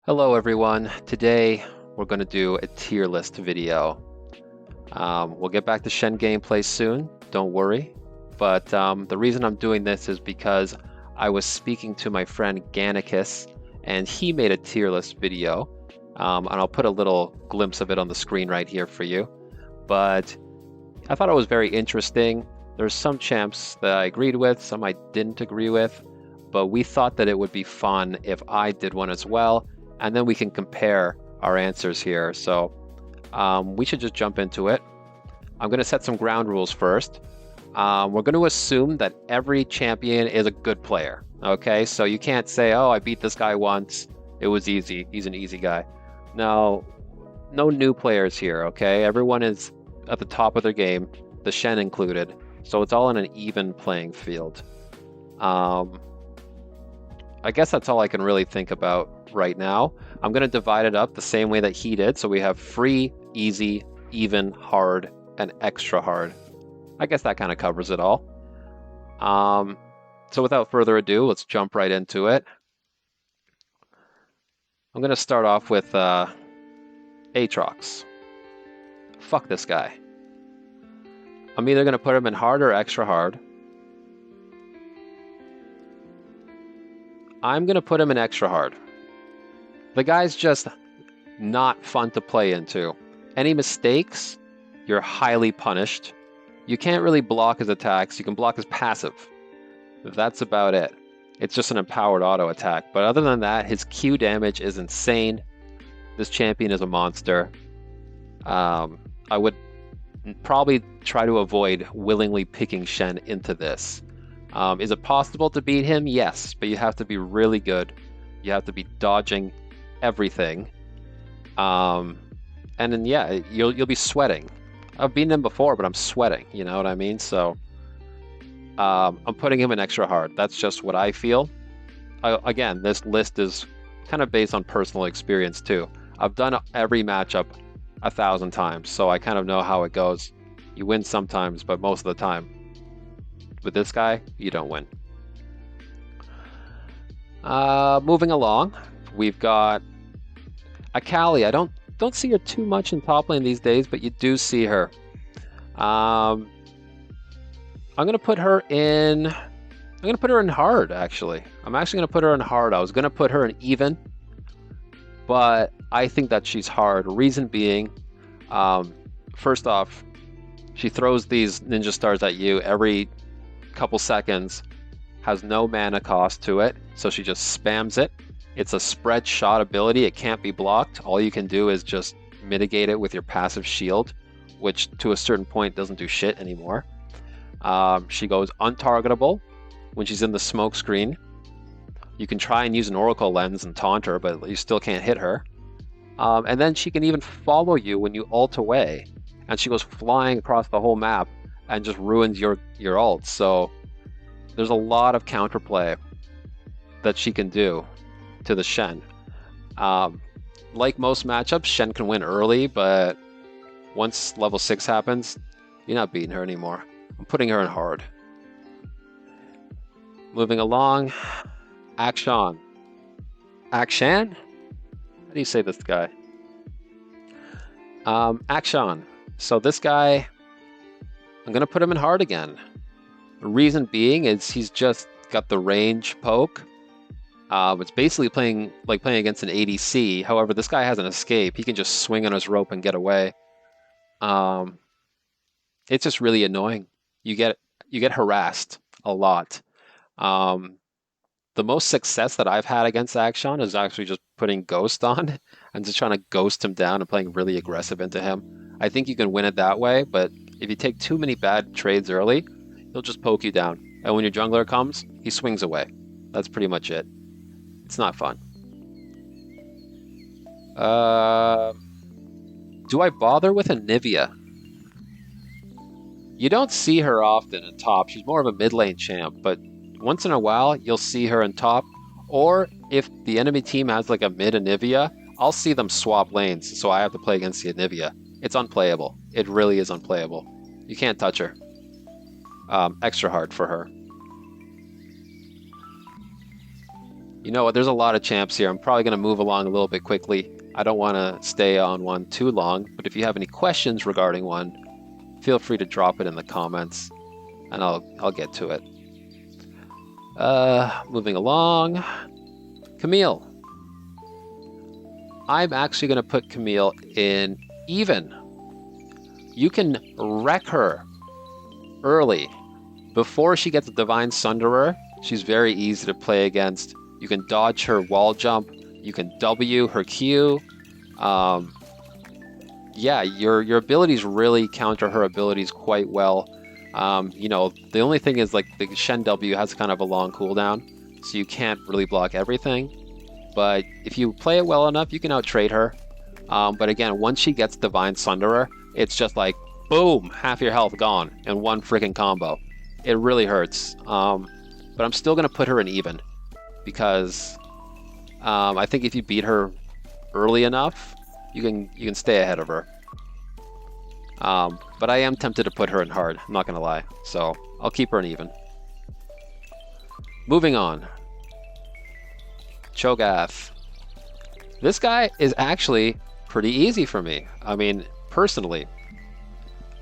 Hello everyone. Today we're going to do a tier list video. We'll get back to Shen gameplay soon, don't worry. But the reason I'm doing this is because I was speaking to my friend Gannicus and he made a tier list video. And I'll put a little glimpse of it on the screen right here for you. But I thought it was very interesting. There's some champs that I agreed with, some I didn't agree with. But we thought that it would be fun if I did one as well. And then we can compare our answers here. So we should just jump into it. I'm going to set some ground rules first. We're going to assume that every champion is a good player. Okay, so you can't say, oh, I beat this guy once. It was easy. He's an easy guy. No new players here, okay? Everyone is at the top of their game, the Shen included. So it's all in an even playing field. I guess that's all I can really think about right now. I'm going to divide it up the same way that he did. So we have free, easy, even, hard, and extra hard. I guess that kind of covers it all. So without further ado, let's jump right into it. I'm going to start off with Aatrox. Fuck this guy. I'm either going to put him in hard or extra hard. I'm going to put him in extra hard. The guy's just not fun to play into. Any mistakes, you're highly punished. You can't really block his attacks. You can block his passive. That's about it. It's just an empowered auto attack. But other than that, his Q damage is insane. This champion is a monster. I would probably try to avoid willingly picking Shen into this. Is it possible to beat him? Yes, but you have to be really good. You have to be dodging everything. And then yeah, you'll be sweating. I've beaten him before, but I'm sweating, you know what I mean? So I'm putting him in extra hard. That's just what I feel. Again, this list is kind of based on personal experience too. I've done every matchup 1,000 times, so I kind of know how it goes. You win sometimes, but most of the time with this guy, you don't win. Moving along, we've got Akali. I don't see her too much in top lane these days, but you do see her. I'm gonna put her in. I'm gonna put her in hard. Actually, I'm actually gonna put her in hard. I was gonna put her in even, but I think that she's hard. Reason being, first off, she throws these ninja stars at you every couple seconds, has no mana cost to it, so she just spams it. It's a spread shot ability. It can't be blocked. All you can do is just mitigate it with your passive shield, which to a certain point doesn't do shit anymore. She goes untargetable when she's in the smoke screen. You can try and use an Oracle Lens and taunt her, but you still can't hit her. And then she can even follow you when you ult away, and she goes flying across the whole map and just ruins your ult. So there's a lot of counterplay that she can do to the Shen. Like most matchups, Shen can win early, but once level 6 happens, you're not beating her anymore. I'm putting her in hard. Moving along, Akshan. Akshan? How do you say this guy? Akshan. So this guy, I'm going to put him in hard again. The reason being is he's just got the range poke. It's basically playing against an ADC. However, this guy has an escape. He can just swing on his rope and get away. It's just really annoying. You get harassed a lot. The most success that I've had against Akshan is actually just putting Ghost on and just trying to ghost him down and playing really aggressive into him. I think you can win it that way, but if you take too many bad trades early, he'll just poke you down. And when your jungler comes, he swings away. That's pretty much it. It's not fun. Do I bother with Anivia? You don't see her often in top. She's more of a mid lane champ, but once in a while, you'll see her in top. Or if the enemy team has like a mid Anivia, I'll see them swap lanes, so I have to play against the Anivia. It's unplayable. It really is unplayable. You can't touch her. Extra hard for her. You know what? There's a lot of champs here. I'm probably going to move along a little bit quickly. I don't want to stay on one too long, but if you have any questions regarding one, feel free to drop it in the comments, and I'll get to it. Moving along. Camille. I'm actually going to put Camille in even. You can wreck her early. Before she gets a Divine Sunderer, she's very easy to play against. You can dodge her wall jump. You can W her Q. Yeah, your abilities really counter her abilities quite well. You know, the only thing is like the Shen W has kind of a long cooldown, so you can't really block everything. But if you play it well enough, you can out-trade her. But again, once she gets Divine Sunderer, it's just like, boom, half your health gone in one freaking combo. It really hurts. But I'm still going to put her in even, because I think if you beat her early enough, you can stay ahead of her. But I am tempted to put her in hard, I'm not going to lie. So I'll keep her in even. Moving on. Chogath. This guy is actually pretty easy for me. I mean, personally.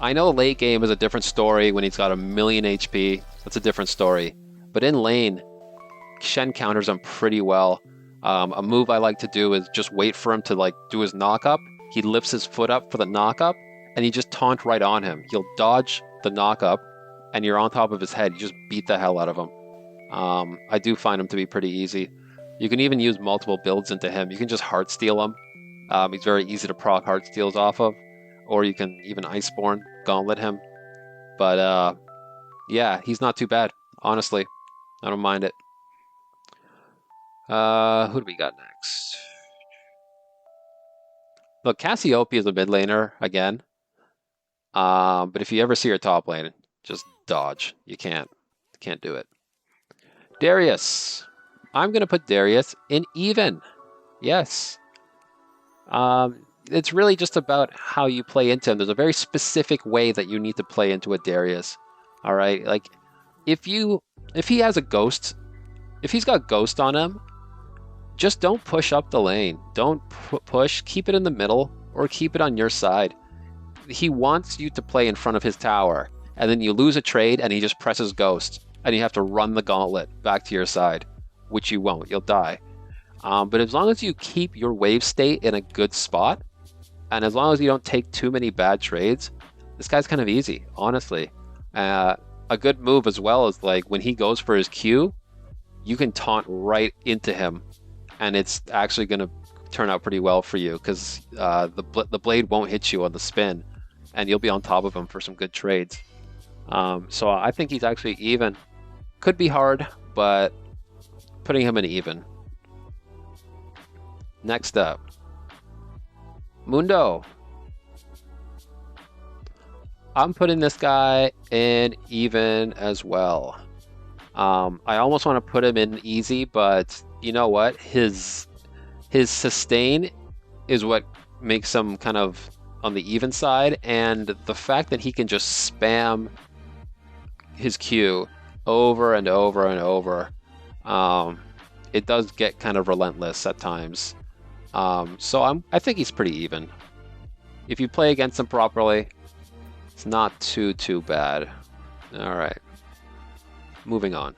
I know late game is a different story when he's got a million HP. That's a different story. But in lane, Shen counters him pretty well. A move I like to do is just wait for him to like do his knock-up. He lifts his foot up for the knock-up, and you just taunt right on him. He'll dodge the knock-up, and you're on top of his head. You just beat the hell out of him. I do find him to be pretty easy. You can even use multiple builds into him. You can just Heartsteel him. He's very easy to proc Heartsteals off of. Or you can even Iceborne Gauntlet him. But yeah, he's not too bad, honestly. I don't mind it. Who do we got next? Look, Cassiopeia is a mid laner again. But if you ever see her top lane, just dodge. You can't do it. Darius. I'm going to put Darius in even. Yes. It's really just about how you play into him. There's a very specific way that you need to play into a Darius. All right? Like, if he has a ghost, if he's got ghost on him, just don't push up the lane. Don't push. Keep it in the middle or keep it on your side. He wants you to play in front of his tower, and then you lose a trade and he just presses ghost, and you have to run the gauntlet back to your side, which you won't. You'll die. But as long as you keep your wave state in a good spot, and as long as you don't take too many bad trades, this guy's kind of easy, honestly. A good move as well is like when he goes for his Q, you can taunt right into him, and it's actually going to turn out pretty well for you, because the blade won't hit you on the spin, and you'll be on top of him for some good trades. So I think he's actually even. Could be hard, but putting him in even. Next up, Mundo. I'm putting this guy in even as well. I almost want to put him in easy, but you know what? His sustain is what makes him kind of on the even side, and the fact that he can just spam his Q over and over and over, it does get kind of relentless at times. So I think he's pretty even. If you play against him properly, it's not too bad. All right, moving on.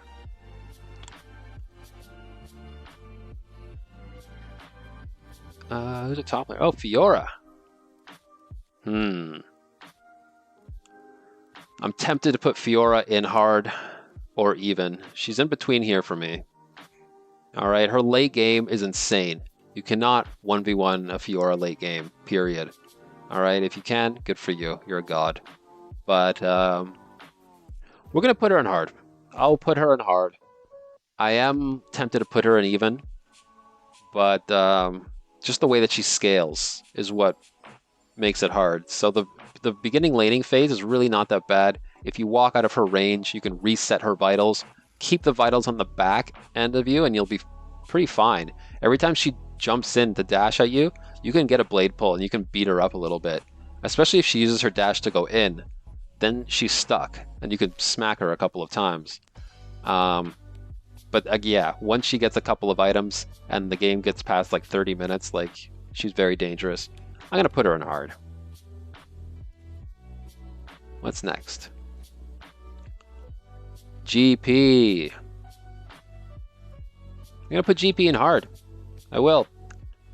Who's the top player? Oh, Fiora. I'm tempted to put Fiora in hard or even. She's in between here for me. All right, her late game is insane. You cannot 1v1 a Fiora late game, period. All right, if you can, good for you. You're a god. But we're going to put her in hard. I'll put her in hard. I am tempted to put her in even, but just the way that she scales is what makes it hard. So the beginning laning phase is really not that bad. If you walk out of her range, you can reset her vitals, keep the vitals on the back end of you, and you'll be pretty fine. Every time she jumps in to dash at you, you can get a blade pull and you can beat her up a little bit. Especially if she uses her dash to go in, then she's stuck and you can smack her a couple of times. But yeah, once she gets a couple of items and the game gets past like 30 minutes, like she's very dangerous. I'm gonna put her in hard. What's next? GP. I'm gonna put GP in hard. I will.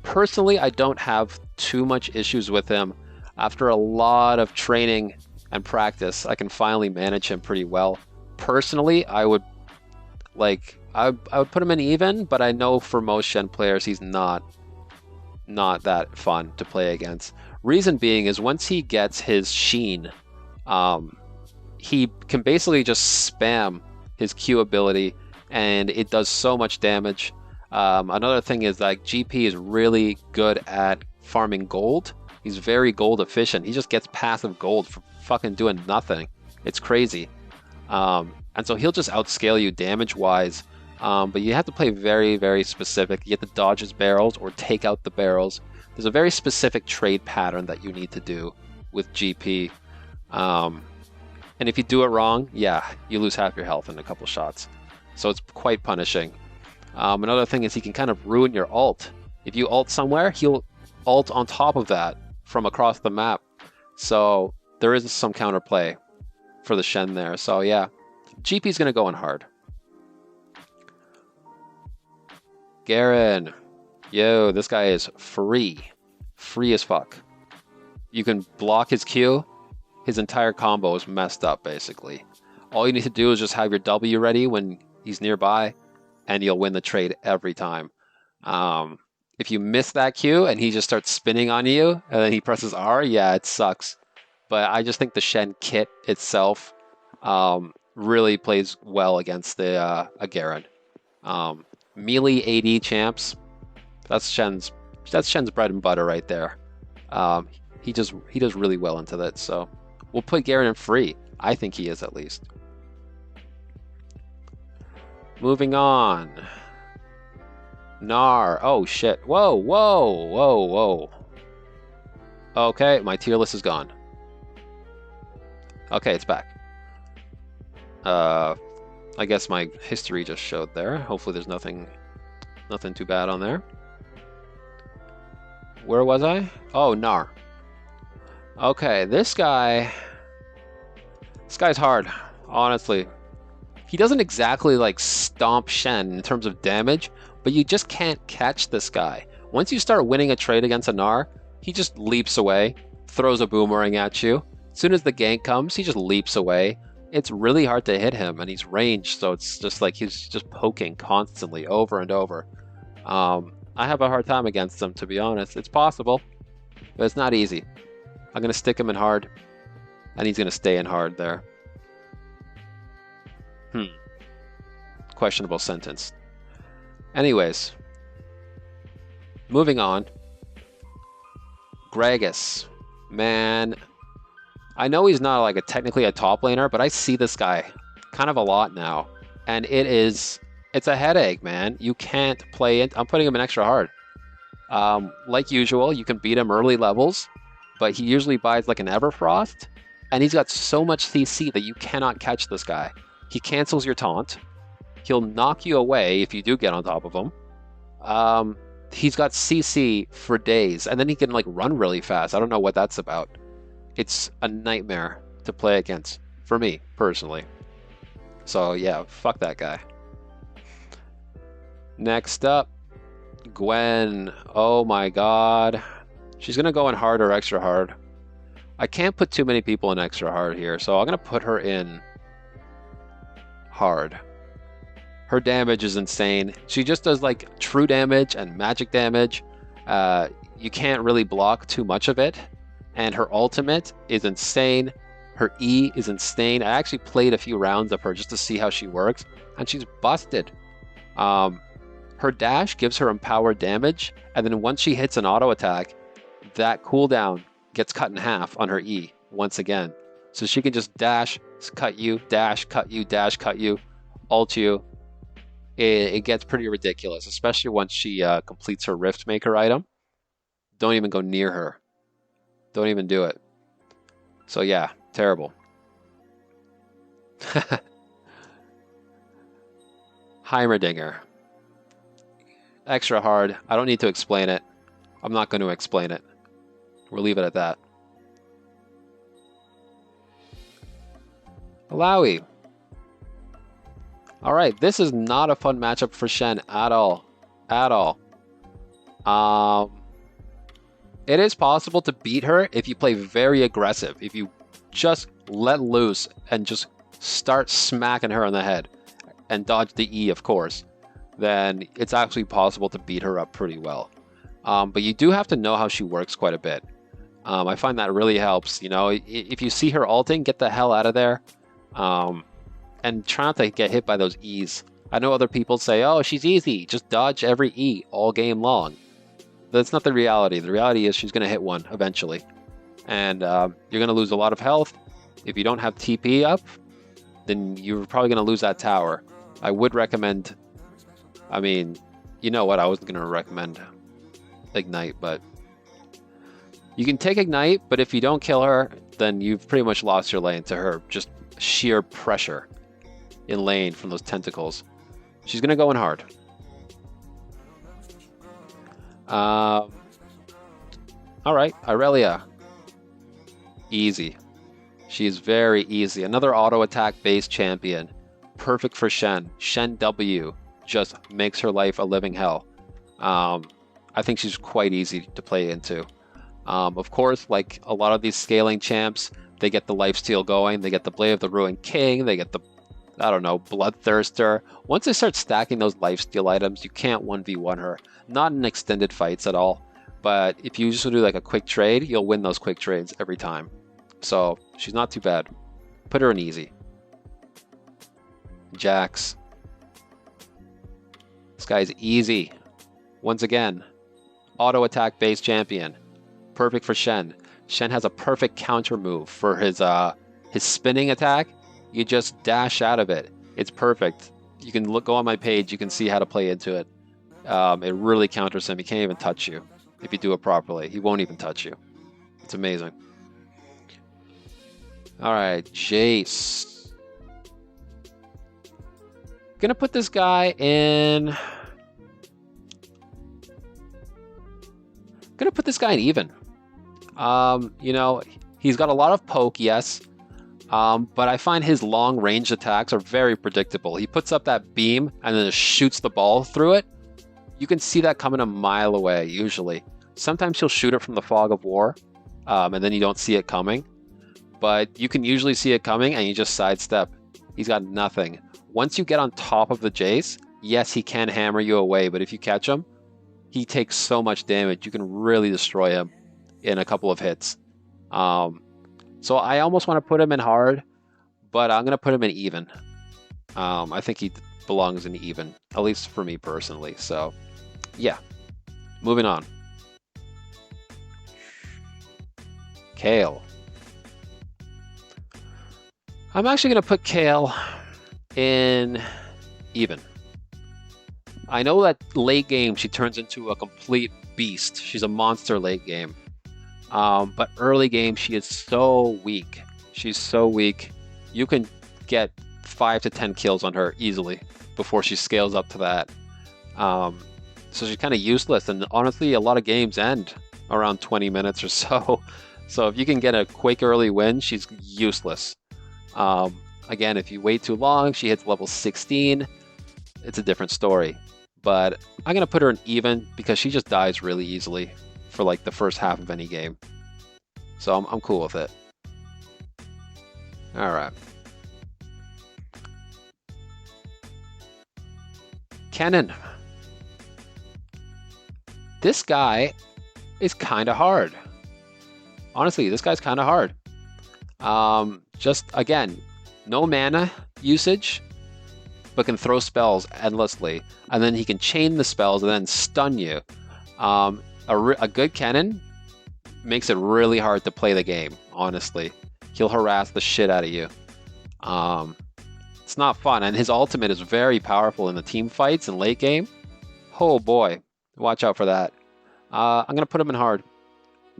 Personally, I don't have too much issues with him. After a lot of training and practice, I can finally manage him pretty well. Personally, I would put him in even, but I know for most Shen players he's not that fun to play against. Reason being is once he gets his Sheen, he can basically just spam his Q ability, and it does so much damage. Another thing is like GP is really good at farming gold. He's very gold efficient. He just gets passive gold for fucking doing nothing. It's crazy. And so he'll just outscale you damage-wise. But you have to play very, very specific. You have to dodge his barrels or take out the barrels. There's a very specific trade pattern that you need to do with GP. And if you do it wrong, yeah, you lose half your health in a couple shots. So it's quite punishing. Another thing is he can kind of ruin your ult. If you ult somewhere, he'll ult on top of that from across the map. So there is some counterplay for the Shen there. So yeah, GP's going to go in hard. Garen. Yo, this guy is free. Free as fuck. You can block his Q. His entire combo is messed up, basically. All you need to do is just have your W ready when he's nearby, and you'll win the trade every time. If you miss that Q and he just starts spinning on you, and then he presses R, yeah, it sucks. But I just think the Shen kit itself really plays well against a Garen. Melee AD champs, that's Shen's bread and butter right there. He does really well into that, so we'll put Garen in free. I think he is, at least. Moving on. Gnar. Oh shit. Whoa, whoa, whoa, whoa. Okay, my tier list is gone. Okay, it's back. I guess my history just showed there. Hopefully there's nothing too bad on there. Where was I? Oh, Gnar. Okay, this guy's hard, honestly. He doesn't exactly like stomp Shen in terms of damage, but you just can't catch this guy. Once you start winning a trade against a Gnar, he just leaps away, throws a boomerang at you. As soon as the gank comes, he just leaps away. It's really hard to hit him, and he's ranged, so it's just like he's just poking constantly over and over. I have a hard time against him, to be honest. It's possible, but it's not easy. I'm going to stick him in hard, and he's going to stay in hard there. Questionable sentence. Anyways, moving on. Gragas. Man, I know he's not like technically a top laner, but I see this guy kind of a lot now. And it's a headache, man. You can't play it. I'm putting him in extra hard. Like usual, you can beat him early levels, but he usually buys like an Everfrost, and he's got so much CC that you cannot catch this guy. He cancels your taunt. He'll knock you away if you do get on top of him. He's got CC for days, and then he can like run really fast. I don't know what that's about. It's a nightmare to play against, for me, personally. So yeah, fuck that guy. Next up, Gwen. Oh my god. She's gonna go in hard or extra hard. I can't put too many people in extra hard here, so I'm gonna put her in hard. Her damage is insane. She just does like true damage and magic damage. You can't really block too much of it. And her ultimate is insane. Her E is insane. I actually played a few rounds of her just to see how she works, and she's busted. Her dash gives her empowered damage, and then once she hits an auto attack, that cooldown gets cut in half on her E once again. So she can just dash, cut you, dash, cut you, dash, cut you, ult you. It gets pretty ridiculous, especially once she completes her Rift Maker item. Don't even go near her. Don't even do it. So yeah, terrible. Heimerdinger. Extra hard. I don't need to explain it. I'm not going to explain it. We'll leave it at that. Illaoi. Alright, this is not a fun matchup for Shen at all. At all. It is possible to beat her if you play very aggressive. If you just let loose and just start smacking her on the head and dodge the E, of course, then it's actually possible to beat her up pretty well. But you do have to know how she works quite a bit. I find that really helps. You know, if you see her ulting, get the hell out of there. And try not to get hit by those E's. I know other people say, oh, she's easy. Just dodge every E all game long. That's not the reality. The reality is she's going to hit one eventually. And you're going to lose a lot of health. If you don't have TP up, then you're probably going to lose that tower. I would recommend... I mean, you know what? I wasn't going to recommend Ignite, but... You can take Ignite, but if you don't kill her, then you've pretty much lost your lane to her. Just sheer pressure in lane from those tentacles. She's going to go in hard. Alright, Irelia. Easy. She's very easy. Another auto attack based champion. Perfect for Shen. Shen W just makes her life a living hell. I think she's quite easy to play into. Of course, like a lot of these scaling champs, they get the lifesteal going, they get the Blade of the Ruined King, they get the, I don't know, Bloodthirster. Once they start stacking those lifesteal items, you can't 1v1 her. Not in extended fights at all, but if you just do like a quick trade, you'll win those quick trades every time. So, she's not too bad. Put her in easy. Jax. This guy's easy. Once again, auto attack based champion. Perfect for Shen. Shen has a perfect counter move for his spinning attack. You just dash out of it. It's perfect. You can go on my page. You can see how to play into it. It really counters him. He can't even touch you if you do it properly. He won't even touch you. It's amazing. All right, Jayce. Gonna put this guy in. Gonna put this guy in even. You know, he's got a lot of poke, yes. But I find his long range attacks are very predictable. He puts up that beam and then just shoots the ball through it. You can see that coming a mile away, usually. Sometimes he'll shoot it from the fog of war, and then you don't see it coming. But you can usually see it coming and you just sidestep. He's got nothing. Once you get on top of the Jayce, yes, he can hammer you away, but if you catch him, he takes so much damage. You can really destroy him in a couple of hits. So I almost want to put him in hard, but I'm going to put him in even. I think he belongs in even, at least for me personally. So, yeah. Moving on. Kayle. I'm actually going to put Kayle in even. I know that late game she turns into a complete beast. She's a monster late game. But early game she is so weak. She's so weak. You can get 5 to 10 kills on her easily before she scales up to that. So she's kind of useless, and honestly a lot of games end around 20 minutes or so. So if you can get a quick early win, she's useless. Again, if you wait too long, she hits level 16. It's a different story. But I'm going to put her in even because she just dies really easily for like the first half of any game. So I'm cool with it. Alright. Kennen. This guy is kind of hard. Honestly, this guy's kind of hard. Just, again, no mana usage, but can throw spells endlessly. And then he can chain the spells and then stun you. A good Kennen makes it really hard to play the game, honestly. He'll harass the shit out of you. It's not fun, and his ultimate is very powerful in the team fights and late game. Oh boy, watch out for that. I'm going to put him in hard.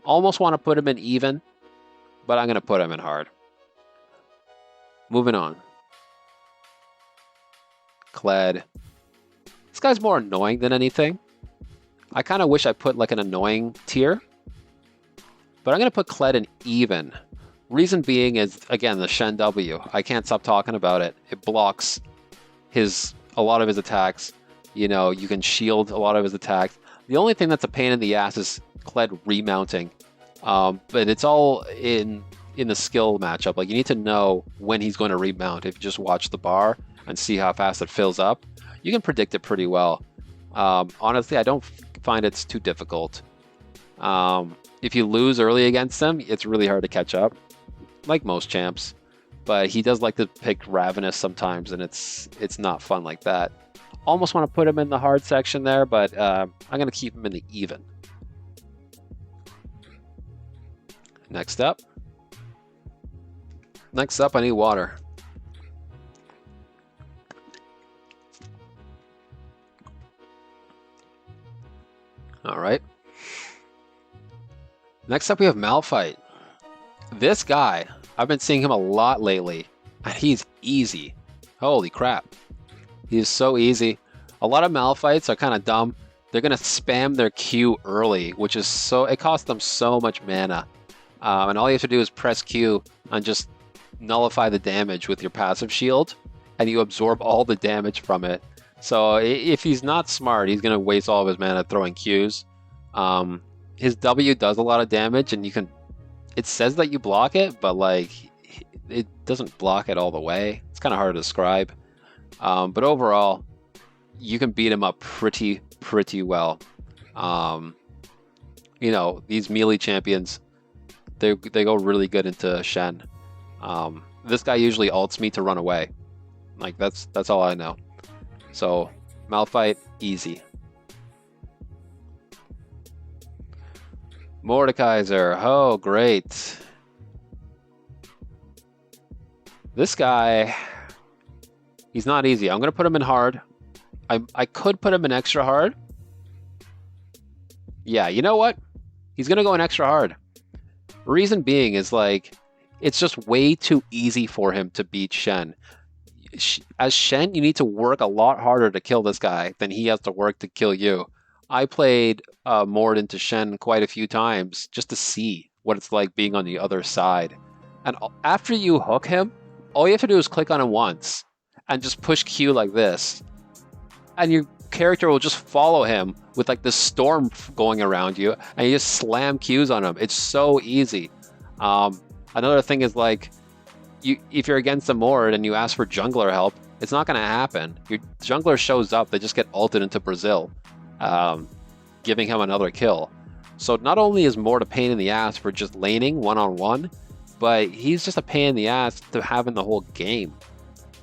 Almost want to put him in even, but I'm going to put him in hard. Moving on. Kled. guy's more annoying than anything. I kind of wish I put like an annoying tier, but I'm going to put Kled in even. Reason being is, again, the Shen W. I can't stop talking about it. It blocks a lot of his attacks. You know, you can shield a lot of his attacks. The only thing that's a pain in the ass is Kled remounting. But it's all in the skill matchup. Like, you need to know when he's going to remount. If you just watch the bar and see how fast it fills up, you can predict it pretty well. Honestly, I don't find it's too difficult. If you lose early against him, it's really hard to catch up, like most champs. But he does like to pick Ravenous sometimes, and it's not fun like that. Almost want to put him in the hard section there, but I'm going to keep him in the even. Next up, I need water. All right. Next up, we have Malphite. This guy, I've been seeing him a lot lately, and he's easy. Holy crap. He's so easy. A lot of Malphites are kind of dumb. They're going to spam their Q early, which is it costs them so much mana. And all you have to do is press Q and just nullify the damage with your passive shield, and you absorb all the damage from it. So if he's not smart, he's going to waste all of his mana throwing Qs. His W does a lot of damage, and it says that you block it, but like it doesn't block it all the way. It's kind of hard to describe. But overall, you can beat him up pretty well. You know, these melee champions, they go really good into Shen. This guy usually ults me to run away. Like, that's all I know. So Malphite, easy. Mordekaiser, oh great. This guy, he's not easy. I'm gonna put him in hard. I could put him in extra hard. Yeah, you know what? He's gonna go in extra hard. Reason being is, like, it's just way too easy for him to beat Shen. As Shen, you need to work a lot harder to kill this guy than he has to work to kill you. I played Morde into Shen quite a few times just to see what it's like being on the other side. And after you hook him, all you have to do is click on him once and just push Q like this. And your character will just follow him with like this storm going around you, and you just slam Qs on him. It's so easy. Another thing is, like, if you're against a Morde and you ask for jungler help, it's not going to happen. Your jungler shows up, they just get ulted into Brazil, giving him another kill. So not only is Morde a pain in the ass for just laning one-on-one, but he's just a pain in the ass to have in the whole game.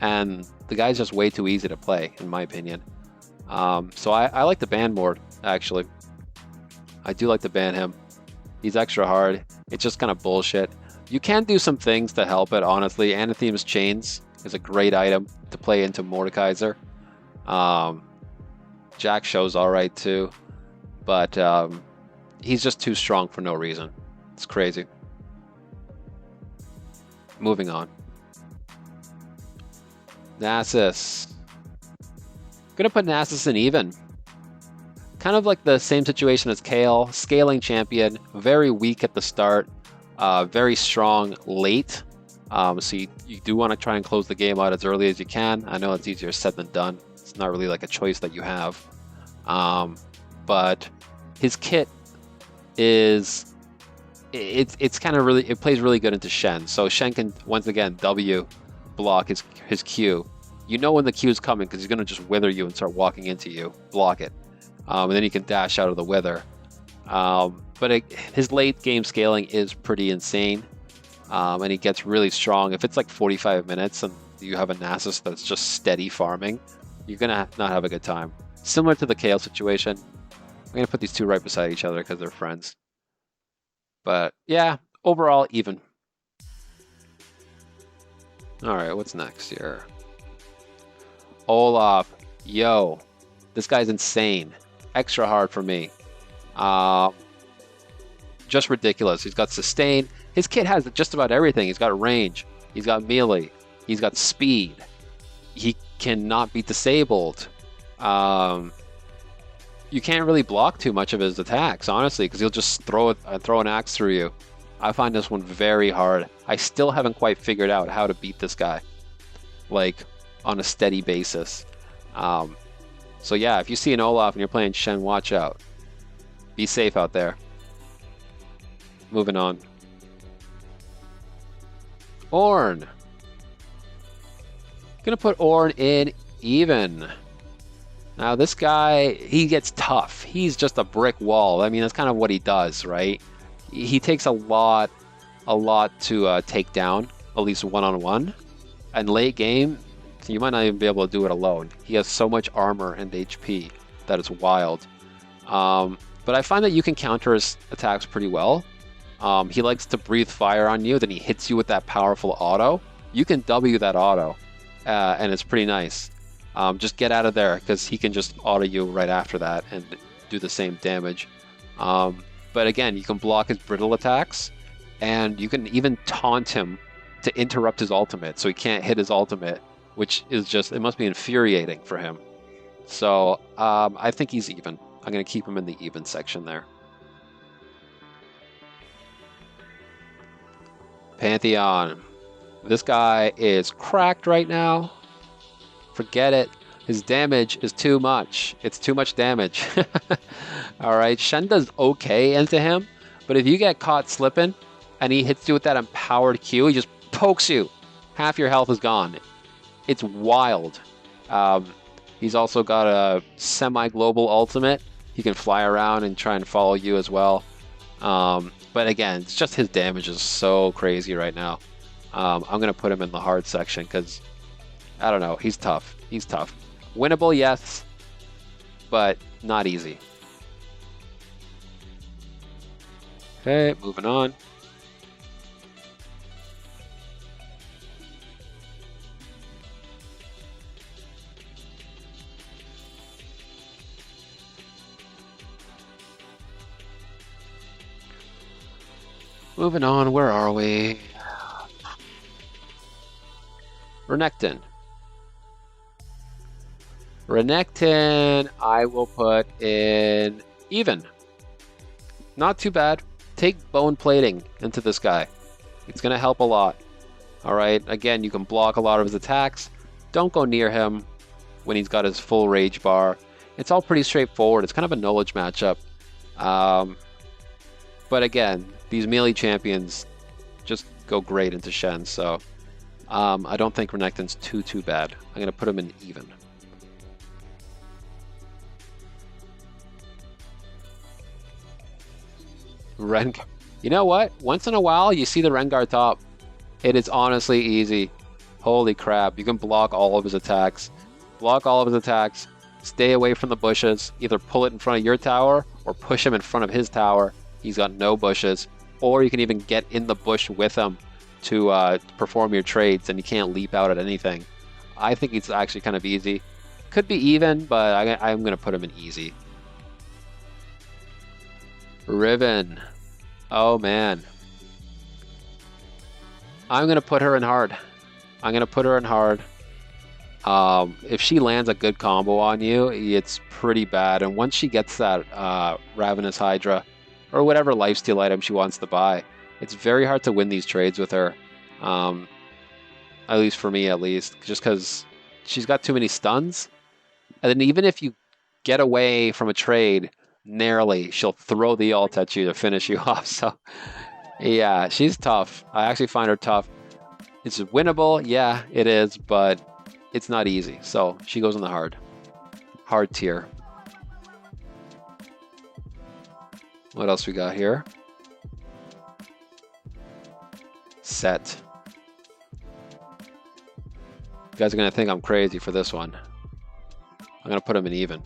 And the guy's just way too easy to play, in my opinion. So I like to ban Morde, actually. I do like to ban him. He's extra hard. It's just kind of bullshit. You can do some things to help it, honestly. Anathema's Chains is a great item to play into Mordekaiser. Jack Show's alright too. But he's just too strong for no reason. It's crazy. Moving on. Nasus. Gonna put Nasus in even. Kind of like the same situation as Kayle. Scaling champion. Very weak at the start. Very strong late. So you do want to try and close the game out as early as you can. I know it's easier said than done. It's not really like a choice that you have. But his kit is... It's kind of really... It plays really good into Shen. So Shen can, once again, W block his Q. You know when the Q is coming because he's going to just wither you and start walking into you. Block it. And then you can dash out of the wither. But his late game scaling is pretty insane. And he gets really strong. If it's like 45 minutes and you have a Nasus that's just steady farming, you're going to not have a good time. Similar to the Kayle situation. I'm going to put these two right beside each other because they're friends. But yeah, overall, even. Alright, what's next here? Olaf. Yo. This guy's insane. Extra hard for me. Just ridiculous. He's got sustain. His kit has just about everything. He's got range. He's got melee. He's got speed. He cannot be disabled. you can't really block too much of his attacks, honestly, because he'll just throw an axe through you. I find this one very hard. I still haven't quite figured out how to beat this guy, like, on a steady basis. So yeah, if you see an Olaf and you're playing Shen, watch out. Be safe out there. Moving on. Ornn. Gonna put Ornn in even. Now this guy, he gets tough. He's just a brick wall. I mean, that's kind of what he does, right? He takes a lot to take down, at least one-on-one. And late game, you might not even be able to do it alone. He has so much armor and HP that it's wild. But I find that you can counter his attacks pretty well. He likes to breathe fire on you, then he hits you with that powerful auto. You can W that auto, and it's pretty nice. Just get out of there, because he can just auto you right after that and do the same damage. But again, you can block his brittle attacks, and you can even taunt him to interrupt his ultimate, so he can't hit his ultimate, which is just, it must be infuriating for him. So I think he's even. I'm going to keep him in the even section there. Pantheon. This guy is cracked right now. Forget it. His damage is too much. It's too much damage. Alright, Shen does okay into him, but if you get caught slipping and he hits you with that empowered Q, he just pokes you. Half your health is gone. It's wild. He's also got a semi-global ultimate. He can fly around and try and follow you as well. But again, it's just his damage is so crazy right now. I'm going to put him in the hard section because, I don't know, he's tough. He's tough. Winnable, yes, but not easy. Okay, moving on. Moving on, where are we? Renekton. Renekton, I will put in even. Not too bad. Take bone plating into this guy. It's going to help a lot. Alright, again, you can block a lot of his attacks. Don't go near him when he's got his full rage bar. It's all pretty straightforward. It's kind of a knowledge matchup. But again, these melee champions just go great into Shen, so I don't think Renekton's too bad. I'm going to put him in even. Rengar. You know what? Once in a while, you see the Rengar top. It is honestly easy. Holy crap. You can block all of his attacks. Block all of his attacks. Stay away from the bushes. Either pull it in front of your tower or push him in front of his tower. He's got no bushes. Or you can even get in the bush with him to perform your trades, and you can't leap out at anything. I think it's actually kind of easy. Could be even, but I'm going to put him in easy. Riven. Oh, man. I'm going to put her in hard. I'm going to put her in hard. If she lands a good combo on you, it's pretty bad. And once she gets that Ravenous Hydra, or whatever lifesteal item she wants to buy, it's very hard to win these trades with her. At least for me, at least. Just because she's got too many stuns. And then even if you get away from a trade narrowly, she'll throw the ult at you to finish you off. So, yeah, she's tough. I actually find her tough. It's winnable, yeah, it is, but it's not easy. So she goes in the hard tier. What else we got here? Set. You guys are going to think I'm crazy for this one. I'm going to put him in even.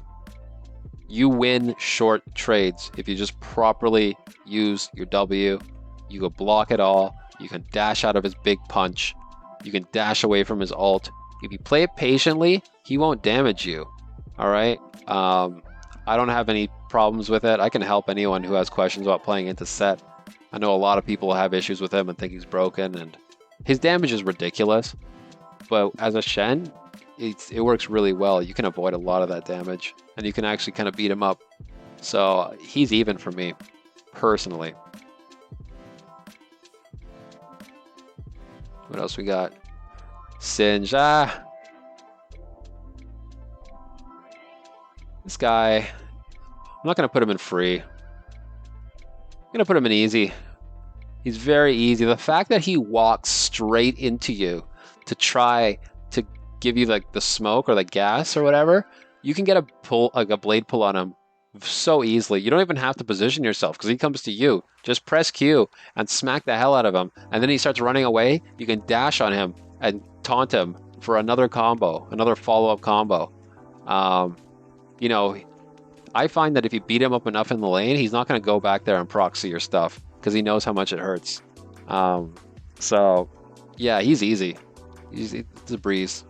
You win short trades if you just properly use your W. You can block it all. You can dash out of his big punch. You can dash away from his ult. If you play it patiently, he won't damage you. Alright? I don't have any problems with it. I can help anyone who has questions about playing into set. I know a lot of people have issues with him and think he's broken, and his damage is ridiculous. But as a Shen, it works really well. You can avoid a lot of that damage, and you can actually kind of beat him up. So he's even for me, personally. What else we got? Singe. This guy, I'm not going to put him in free. I'm going to put him in easy. He's very easy. The fact that he walks straight into you to try to give you like the smoke or the gas or whatever, you can get a pull, like a blade pull on him so easily. You don't even have to position yourself because he comes to you. Just press Q and smack the hell out of him. And then he starts running away. You can dash on him and taunt him for another combo, another follow-up combo. You know, I find that if you beat him up enough in the lane, he's not going to go back there and proxy your stuff because he knows how much it hurts. So, yeah, he's easy. It's a breeze.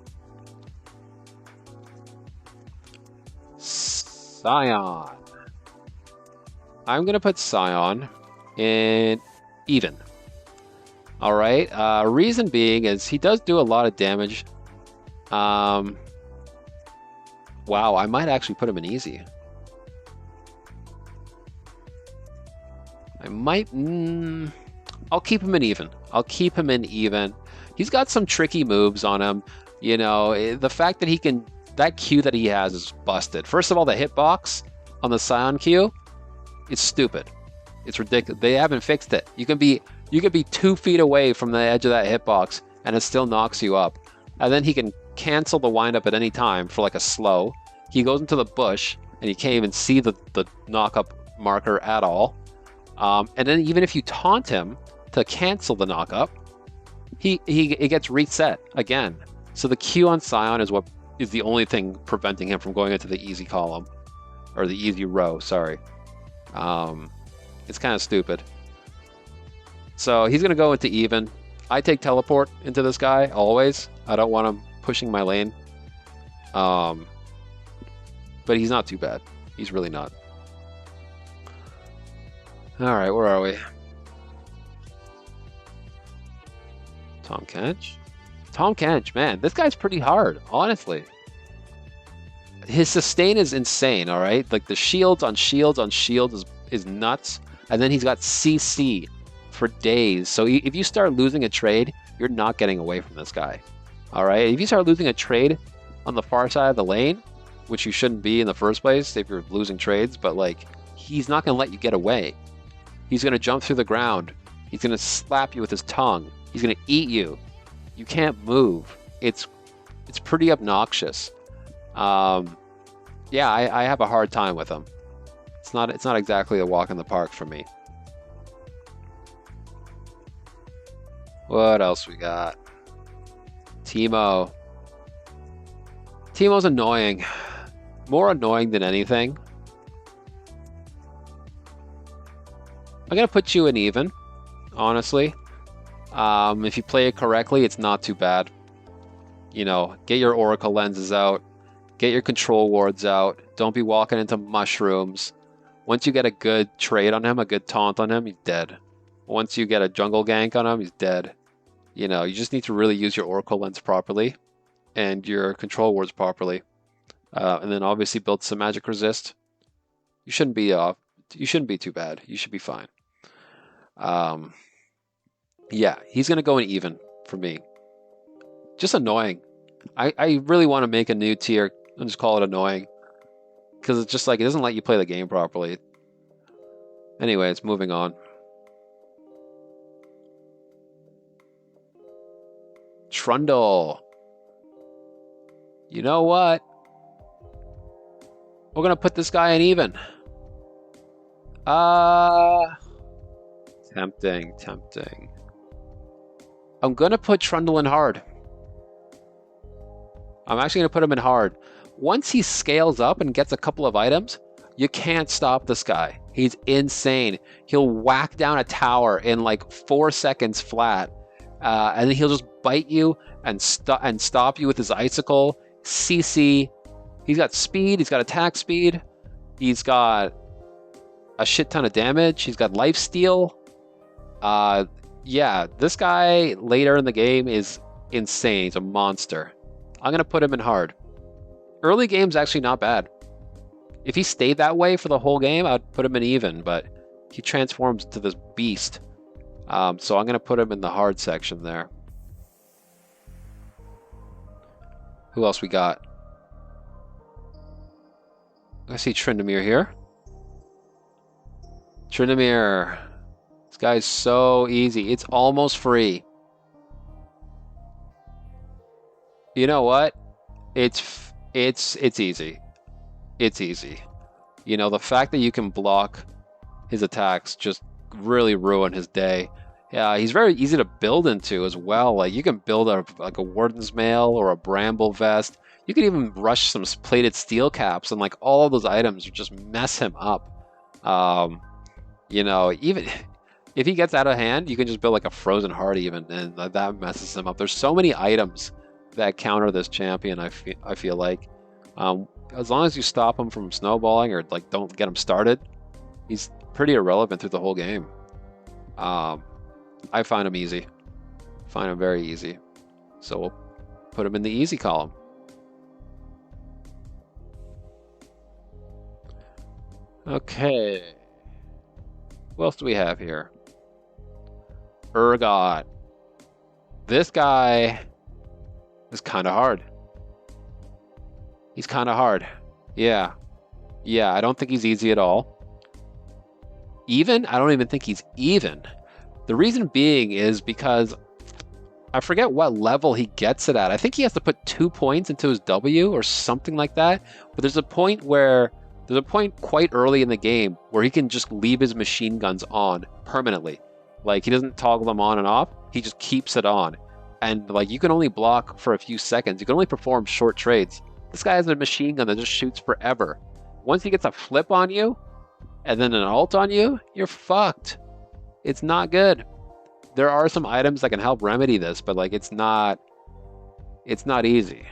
Sion. I'm going to put Sion in even. All right. Reason being is he does do a lot of damage. Wow, I might actually put him in easy. I might... I'll keep him in even. I'll keep him in even. He's got some tricky moves on him. You know, the fact that he can... That Q that he has is busted. First of all, the hitbox on the Sion Q, it's stupid. It's ridiculous. They haven't fixed it. You can be 2 feet away from the edge of that hitbox, and it still knocks you up. And then he can cancel the windup at any time for like a slow. He goes into the bush, and you can't even see the knock-up marker at all. And then even if you taunt him to cancel the knock-up, it gets reset again. So the Q on Sion is the only thing preventing him from going into the easy column, or the easy row, sorry. It's kind of stupid. So he's going to go into even. I take teleport into this guy, always. I don't want him pushing my lane. But he's not too bad. He's really not. Alright, where are we? Tahm Kench? Tahm Kench, man, this guy's pretty hard, honestly. His sustain is insane, alright? Like the shields on shields on shields is nuts. And then he's got CC for days. So if you start losing a trade, you're not getting away from this guy. Alright? If you start losing a trade on the far side of the lane, which you shouldn't be in the first place if you're losing trades, but like, he's not going to let you get away. He's going to jump through the ground. He's going to slap you with his tongue. He's going to eat you. You can't move. It's pretty obnoxious. Yeah, I have a hard time with him. It's not exactly a walk in the park for me. What else we got? Teemo. Teemo's annoying. More annoying than anything. I'm going to put you in even, honestly. If you play it correctly, it's not too bad. You know, get your Oracle lenses out. Get your control wards out. Don't be walking into mushrooms. Once you get a good trade on him, a good taunt on him, he's dead. Once you get a jungle gank on him, he's dead. You know, you just need to really use your Oracle lens properly and your control wards properly. And then obviously build some magic resist. You shouldn't be too bad. You should be fine. Yeah, he's going to go in even for me. Just annoying. I really want to make a new tier and just call it annoying. Because it's just like, it doesn't let you play the game properly. Anyways, moving on. Trundle. You know what? We're going to put this guy in even. Tempting. I'm going to put Trundle in hard. I'm actually going to put him in hard. Once he scales up and gets a couple of items, you can't stop this guy. He's insane. He'll whack down a tower in like 4 seconds flat. And then he'll just bite you and stop you with his icicle. CC. He's got speed. He's got attack speed. He's got a shit ton of damage. He's got lifesteal. Yeah, this guy later in the game is insane. He's a monster. I'm going to put him in hard. Early game's actually not bad. If he stayed that way for the whole game, I'd put him in even, but he transforms to this beast. So I'm going to put him in the hard section there. Who else we got? I see Tryndamere here. Tryndamere. This guy's so easy. It's almost free. You know what? It's easy. It's easy. You know, the fact that you can block his attacks just really ruin his day. Yeah, he's very easy to build into as well. Like, you can build a Warden's Mail or a Bramble Vest. You can even rush some plated steel caps, and like all of those items just mess him up. You know, even if he gets out of hand, you can just build like a Frozen Heart even, and that messes him up. There's so many items that counter this champion, I feel like. As long as you stop him from snowballing or like don't get him started, he's pretty irrelevant through the whole game. I find him easy. Find him very easy. So we'll put him in the easy column. Okay. What else do we have here? Urgot. This guy is kind of hard. He's kind of hard. Yeah. Yeah, I don't think he's easy at all. Even? I don't even think he's even. The reason being is because I forget what level he gets it at. I think he has to put 2 points into his W or something like that. But there's a point quite early in the game where he can just leave his machine guns on permanently. Like, he doesn't toggle them on and off. He just keeps it on. And like, you can only block for a few seconds. You can only perform short trades. This guy has a machine gun that just shoots forever. Once he gets a flip on you and then an ult on you, you're fucked. It's not good. There are some items that can help remedy this, but like, it's not easy.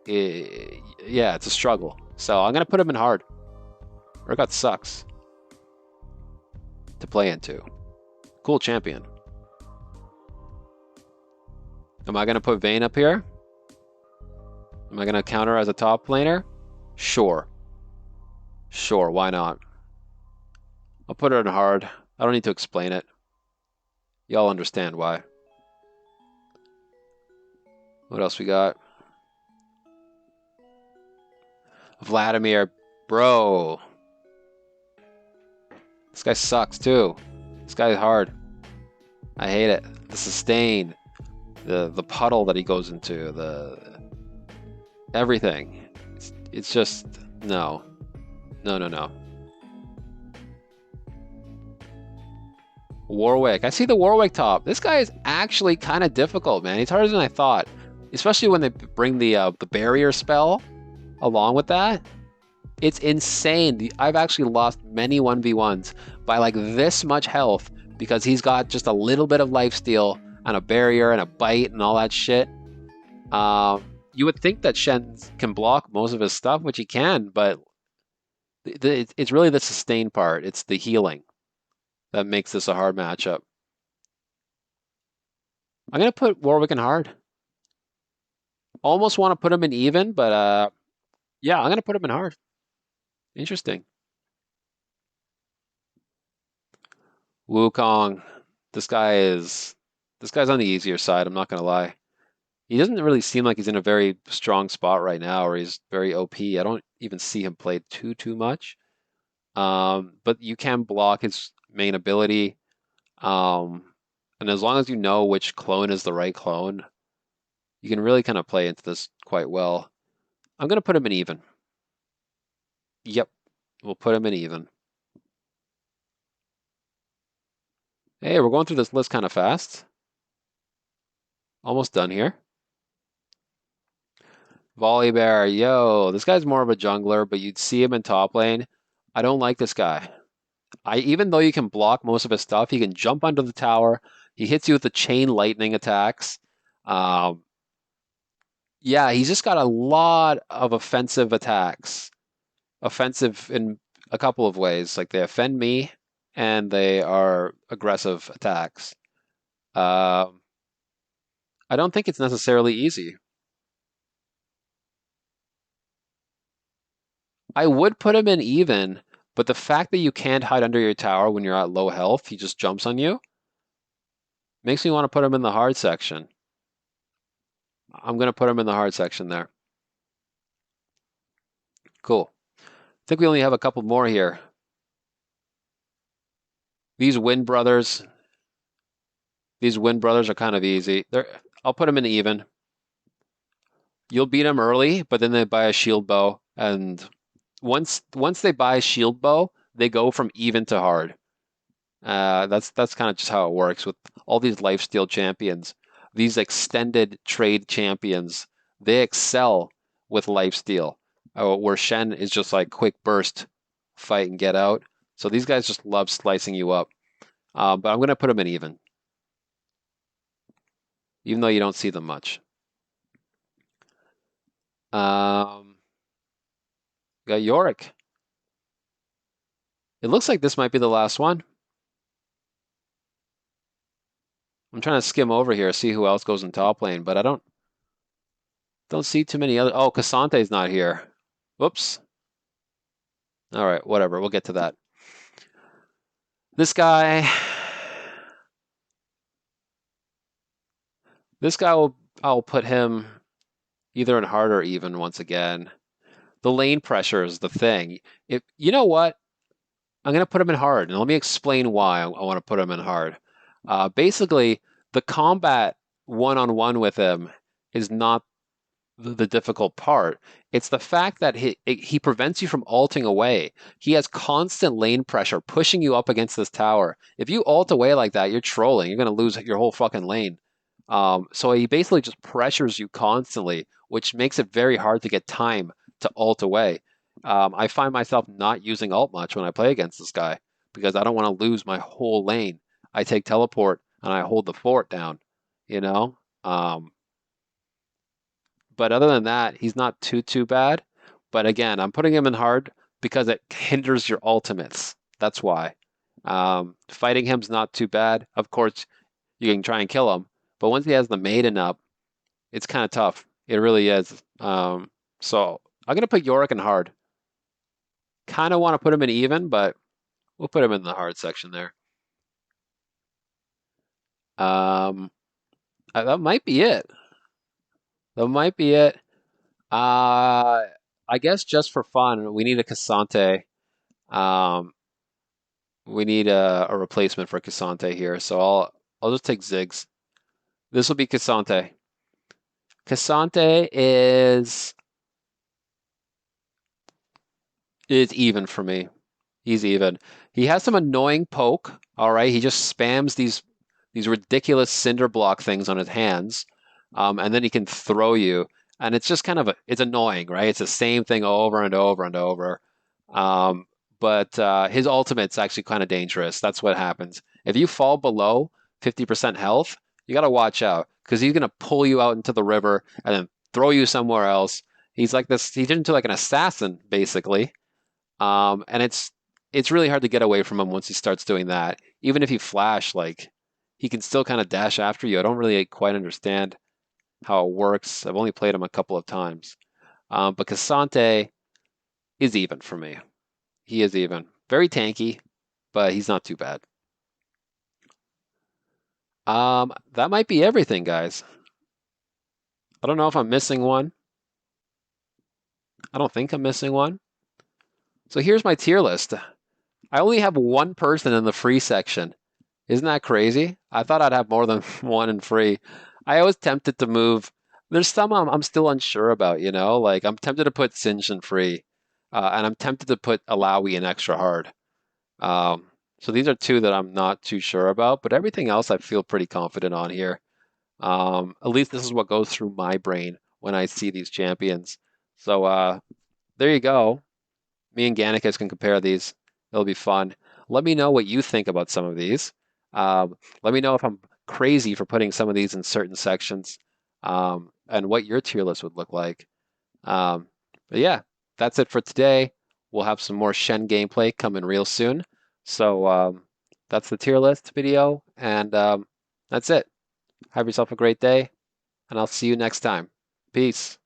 Yeah, it's a struggle. So I'm gonna put him in hard. Urgot sucks to play into. Cool champion. Am I gonna put Vayne up here? Am I gonna counter as a top laner? Sure. Sure, why not? I'll put her in hard. I don't need to explain it. Y'all understand why. What else we got? Vladimir, bro. This guy sucks too. This guy's hard. I hate it. The sustain, the puddle that he goes into, the everything. It's just no. Warwick. I see the Warwick top. This guy is actually kind of difficult, man. He's harder than I thought, especially when they bring the barrier spell along with that. It's insane. I've actually lost many 1v1s by like this much health because he's got just a little bit of lifesteal and a barrier and a bite and all that shit. You would think that Shen can block most of his stuff, which he can, but it's really the sustain part. It's the healing that makes this a hard matchup. I'm going to put Warwick in hard. Almost want to put him in even, but yeah, I'm going to put him in hard. Interesting. Wukong. This guy's on the easier side, I'm not going to lie. He doesn't really seem like he's in a very strong spot right now, or he's very OP. I don't even see him play too much. But you can block his main ability. And as long as you know which clone is the right clone, you can really kind of play into this quite well. I'm going to put him in even. Yep, we'll put him in even. Hey, we're going through this list kind of fast. Almost done here. Volibear, yo, this guy's more of a jungler, but you'd see him in top lane. I don't like this guy. Even though you can block most of his stuff, he can jump under the tower. He hits you with the chain lightning attacks. Yeah, he's just got a lot of offensive attacks. Offensive in a couple of ways. Like, they offend me, and they are aggressive attacks. I don't think it's necessarily easy. I would put him in even, but the fact that you can't hide under your tower when you're at low health, he just jumps on you, makes me want to put him in the hard section. I'm going to put him in the hard section there. Cool. I think we only have a couple more here. These Wind Brothers are kind of easy. I'll put them in even. You'll beat them early, but then they buy a shield bow, and once they buy a shield bow, they go from even to hard. That's kind of just how it works with all these lifesteal champions. These extended trade champions, they excel with lifesteal, where Shen is just like quick burst, fight and get out. So these guys just love slicing you up. But I'm going to put them in even though you don't see them much. Got Yorick. It looks like this might be the last one. I'm trying to skim over here, see who else goes in top lane, but I don't see too many other. Oh, Cassante's not here. Whoops. All right, whatever. We'll get to that. This guy I'll put him either in hard or even once again. The lane pressure is the thing. If you know what, I'm going to put him in hard, and let me explain why I want to put him in hard. Basically, the combat one-on-one with him is not the difficult part. It's the fact that he prevents you from ulting away. He has constant lane pressure pushing you up against this tower. If you ult away like that, you're trolling. You're going to lose your whole fucking lane. So he basically just pressures you constantly, which makes it very hard to get time to ult away. I find myself not using ult much when I play against this guy because I don't want to lose my whole lane. I take teleport and I hold the fort down, you know? But other than that, he's not too bad. But again, I'm putting him in hard because it hinders your ultimates. That's why. Fighting him's not too bad. Of course, you can try and kill him. But once he has the maiden up, it's kind of tough. It really is. So I'm going to put Yorick in hard. Kind of want to put him in even, but we'll put him in the hard section there. That might be it. That might be it. I guess just for fun, we need a Cassante. We need a replacement for Cassante here, so I'll just take Ziggs. This will be Cassante. Cassante is even for me. He's even. He has some annoying poke. All right, he just spams these ridiculous cinder block things on his hands, and then he can throw you, and it's just kind of it's annoying, right? It's the same thing over and over and over. But his ultimate's actually kind of dangerous. That's what happens. If you fall below 50% health, you got to watch out because he's going to pull you out into the river and then throw you somewhere else. He's like this. He's into like an assassin, basically. And it's really hard to get away from him once he starts doing that. Even if you flash, like he can still kind of dash after you. I don't really quite understand how it works. I've only played him a couple of times. But Cassante is even for me. He is even. Very tanky, but he's not too bad. That might be everything, guys. I don't know if I'm missing one. I don't think I'm missing one. So here's my tier list. I only have one person in the free section. Isn't that crazy? I thought I'd have more than one in free. I was tempted to move. There's some I'm still unsure about, you know? Like, I'm tempted to put Singe in free. And I'm tempted to put Illaoi in extra hard. So these are two that I'm not too sure about, but everything else I feel pretty confident on here. At least this is what goes through my brain when I see these champions. So there you go. Me and Gannicus can compare these. It'll be fun. Let me know what you think about some of these. Let me know if I'm crazy for putting some of these in certain sections, and what your tier list would look like. But yeah, that's it for today. We'll have some more Shen gameplay coming real soon. So that's the tier list video, and that's it. Have yourself a great day, and I'll see you next time. Peace.